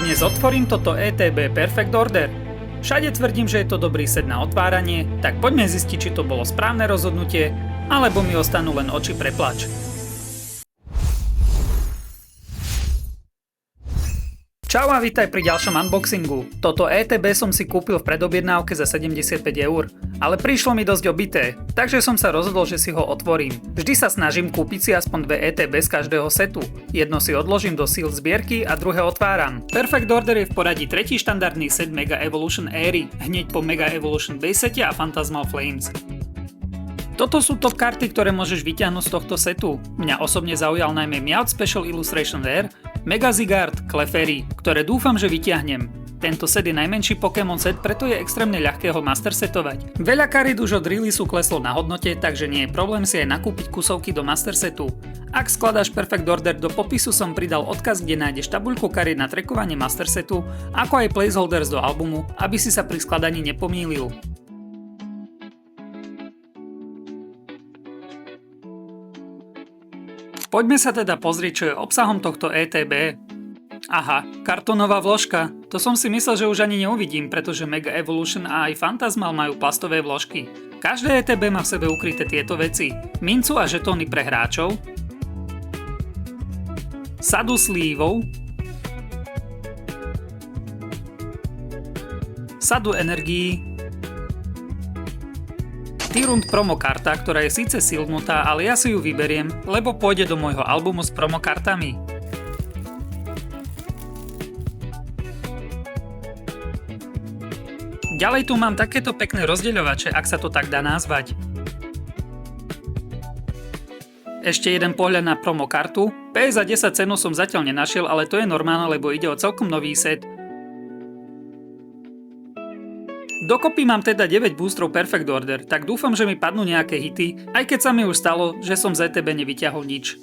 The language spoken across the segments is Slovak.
dnes otvorím toto ETB Perfect Order. Všade tvrdím, že je to dobrý set na otváranie, tak poďme zistiť, či to bolo správne rozhodnutie, alebo mi ostanú len oči pre plač. Čau a vítaj pri ďalšom unboxingu. Toto ETB som si kúpil v predobjednávke za 75 €, ale prišlo mi dosť obité, takže som sa rozhodol, že si ho otvorím. Vždy sa snažím kúpiť si aspoň dve ETB z každého setu. Jedno si odložím do Sealed zbierky a druhé otváram. Perfect Order je v poradí tretí štandardný set Mega Evolution éry, hneď po Mega Evolution Base sete a Phantasmal Flames. Toto sú top karty, ktoré môžeš vyťahnuť z tohto setu. Mňa osobne zaujal najmä Meowth Special Illustration Rare, Mega Zygarde, Clefairy, ktoré dúfam, že vyťahnem. Tento set je najmenší Pokémon set, preto je extrémne ľahké ho mastersetovať. Veľa kariet už od releaseu kleslo na hodnote, takže nie je problém si aj nakúpiť kusovky do mastersetu. Ak skladáš Perfect Order, do popisu som pridal odkaz, kde nájdeš tabuľku kariet na trackovanie mastersetu, ako aj placeholders do albumu, aby si sa pri skladaní nepomýlil. Poďme sa teda pozrieť, čo je obsahom tohto ETB. Aha, kartónová vložka. To som si myslel, že už ani neuvidím, pretože Mega Evolution a aj Phantasmal majú plastové vložky. Každé ETB má v sebe ukryté tieto veci. Mincu a žetóny pre hráčov, sadu slívov, sadu energií, Tyrant promokarta, ktorá je síce sealednutá, ale ja si ju vyberiem, lebo pôjde do môjho albumu s promokartami. Ďalej tu mám takéto pekné rozdeľovače, ak sa to tak dá nazvať. Ešte jeden pohľad na promokartu. PS za 10 cenu som zatiaľ nenašiel, ale to je normálne, lebo ide o celkom nový set. Dokopy mám teda 9 boostrov Perfect Order, tak dúfam, že mi padnú nejaké hity, aj keď sa mi už stalo, že som z ETB nevyťahol nič.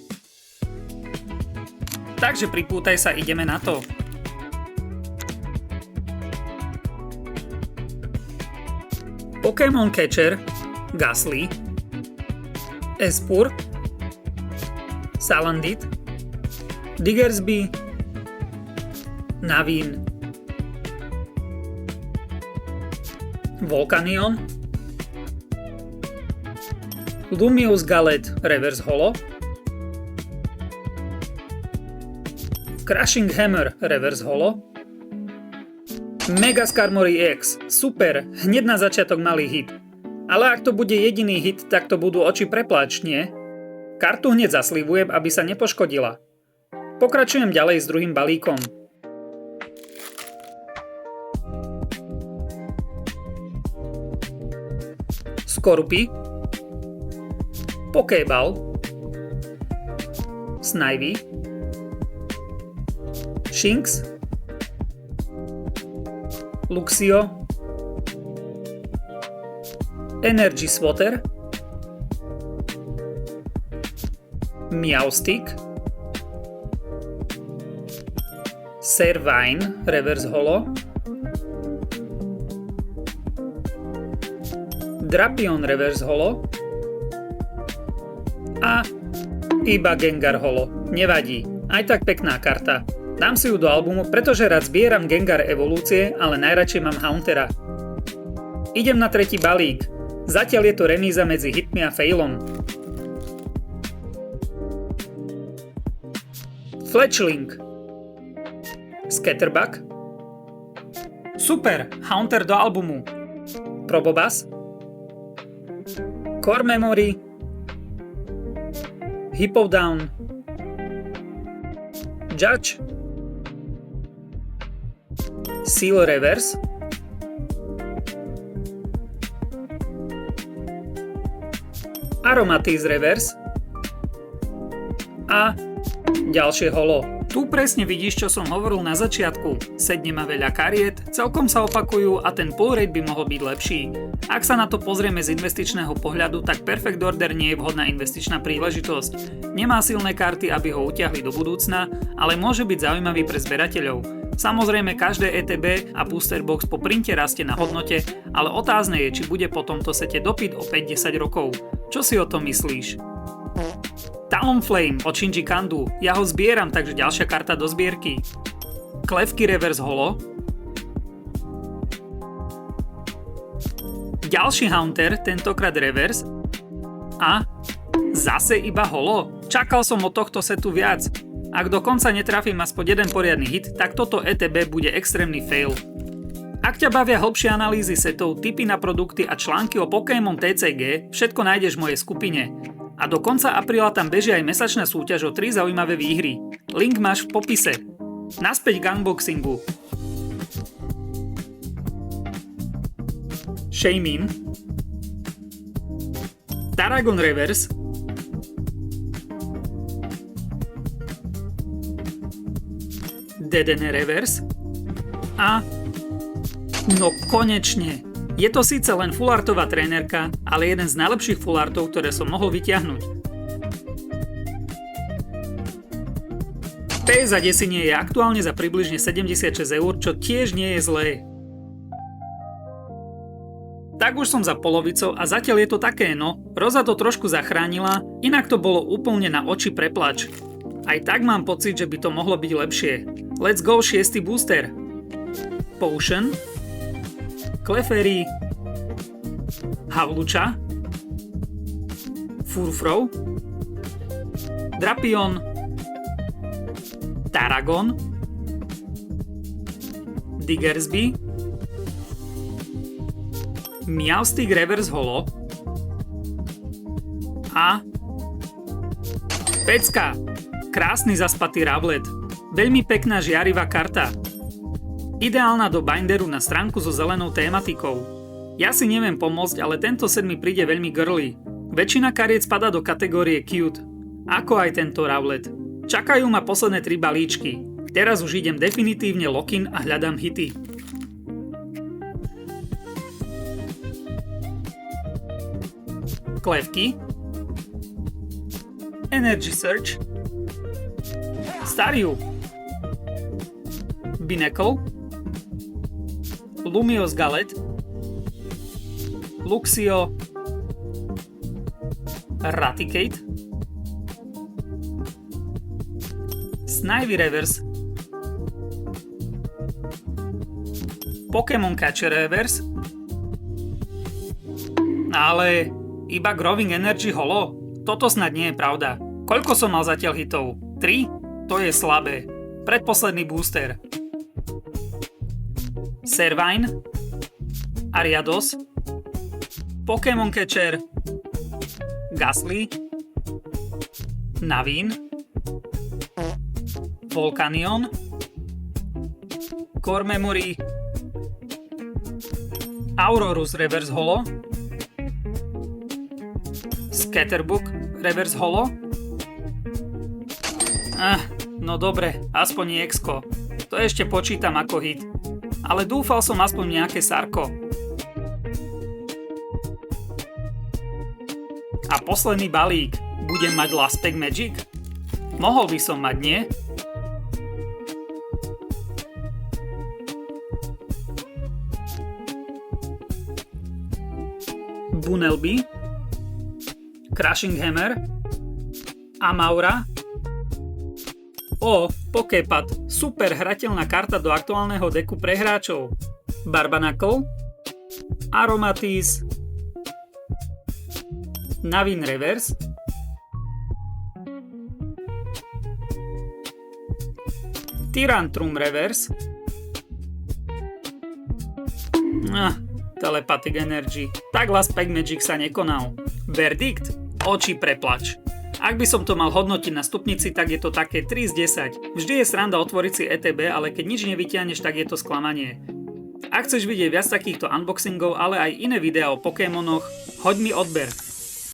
Takže pripútaj sa, ideme na to. Pokémon Catcher, Gastly, Espurr, Salandit, Diggersby, Naveen, Volcanion, Lumious Gallet Reverse Holo, Crushing Hammer Reverse Holo, Mega Skarmory X, super, hneď na začiatok malý hit. Ale ak to bude jediný hit, tak to budú oči prepláč, nie? Kartu hneď zaslivujem, aby sa nepoškodila. Pokračujem ďalej s druhým balíkom. Skorupy, Pokéball, Snivy, Shinx, Luxio, Energy Swatter, Meowstic, Servine Reverse Holo, Drapion Reverse Holo a iba Gengar Holo. Nevadí, aj tak pekná karta. Dám si ju do albumu, pretože rád zbieram Gengar evolúcie, ale najradšej mám Hauntera. Idem na tretí balík. Zatiaľ je to remíza medzi hitmi a failom. Fletchling, Scatterbug, super, Haunter do albumu. Probobas, Core Memory, Hippowdon, Judge, Seal Reverse, Aromatiz Reverse a ďalšie holo. Tu presne vidíš, čo som hovoril na začiatku. Set nemá veľa kariet, celkom sa opakujú a ten pull rate by mohol byť lepší. Ak sa na to pozrieme z investičného pohľadu, tak Perfect Order nie je vhodná investičná príležitosť. Nemá silné karty, aby ho utiahli do budúcna, ale môže byť zaujímavý pre zberateľov. Samozrejme, každé ETB a booster box po printe rastie na hodnote, ale otázne je, či bude po tomto sete dopyt o 5-10 rokov. Čo si o tom myslíš? Talonflame od Shinji Kandu. Ja ho zbieram, takže ďalšia karta do zbierky. Klefki reverse holo. Ďalší Haunter, tentokrát reverse. A zase iba holo. Čakal som od tohto setu viac. Ak dokonca netrafím aspoň jeden poriadny hit, tak toto ETB bude extrémny fail. Ak ťa bavia hlbšie analýzy setov, tipy na produkty a články o Pokémon TCG, všetko nájdeš v mojej skupine. A do konca apríla tam beží aj mesačná súťaž o 3 zaujímavé výhry. Link máš v popise. Naspäť k unboxingu. Shaymin, Taragon reverse, Dedenne reverse a no konečne. Je to síce len fullartová trénerka, ale jeden z najlepších fullartov, ktoré som mohol vyťahnuť. P za desenie je aktuálne za približne 76 eur, čo tiež nie je zlé. Tak už som za polovicou a zatiaľ je to také no, Roza to trošku zachránila, inak to bolo úplne na oči preplač. Aj tak mám pocit, že by to mohlo byť lepšie. Let's go 6. booster. Potion, Clefairy, Havlucha, Furfrou, Drapion, Taragon, Diggersby, Meowstic reverse holo a pecka, krásny zaspatý Rowlet, veľmi pekná žiarivá karta, ideálna do binderu na stránku so zelenou tématikou. Ja si neviem pomôcť, ale tento set mi príde veľmi girly. Väčšina kariet spadá do kategórie cute, ako aj tento Rowlet. Čakajú ma posledné 3 balíčky. Teraz už idem definitívne lock-in a hľadám hity. Klefki, Energy Search, Staryu, Binacle, Lumiose Gallet, Luxio, Raticate, Snivy reverse, Pokémon Catcher reverse, ale iba Growing Energy holo? Toto snad nie je pravda. Koľko som mal zatiaľ hitov? 3? To je slabé. Predposledný booster. Servine, Ariados, Pokémon Catcher, Gastly, Naveen, Volcanion, Core Memory, Aurorus reverse holo, Scatterbook reverse holo. No dobre, aspoň EX-ko. To ešte počítam ako hit. Ale dúfal som aspoň nejaké sarko. A posledný balík. Budem mať Last Pack Magic? Mohol by som mať, nie? Bunnelby, Crushing Hammer, Amaura, Poképad, super hrateľná karta do aktuálneho deku pre hráčov, Barbanacle, Aromatisse, Naveen reverse, Tyrantrum reverse, Telepathic Energy. Tak Last Pack Magic sa nekonal. Verdikt? Oči preplač. Ak by som to mal hodnotiť na stupnici, tak je to také 3 z 10. Vždy je sranda otvoriť si ETB, ale keď nič nevytiahneš, tak je to sklamanie. Ak chceš vidieť viac takýchto unboxingov, ale aj iné videá o Pokémonoch, hoď mi odber.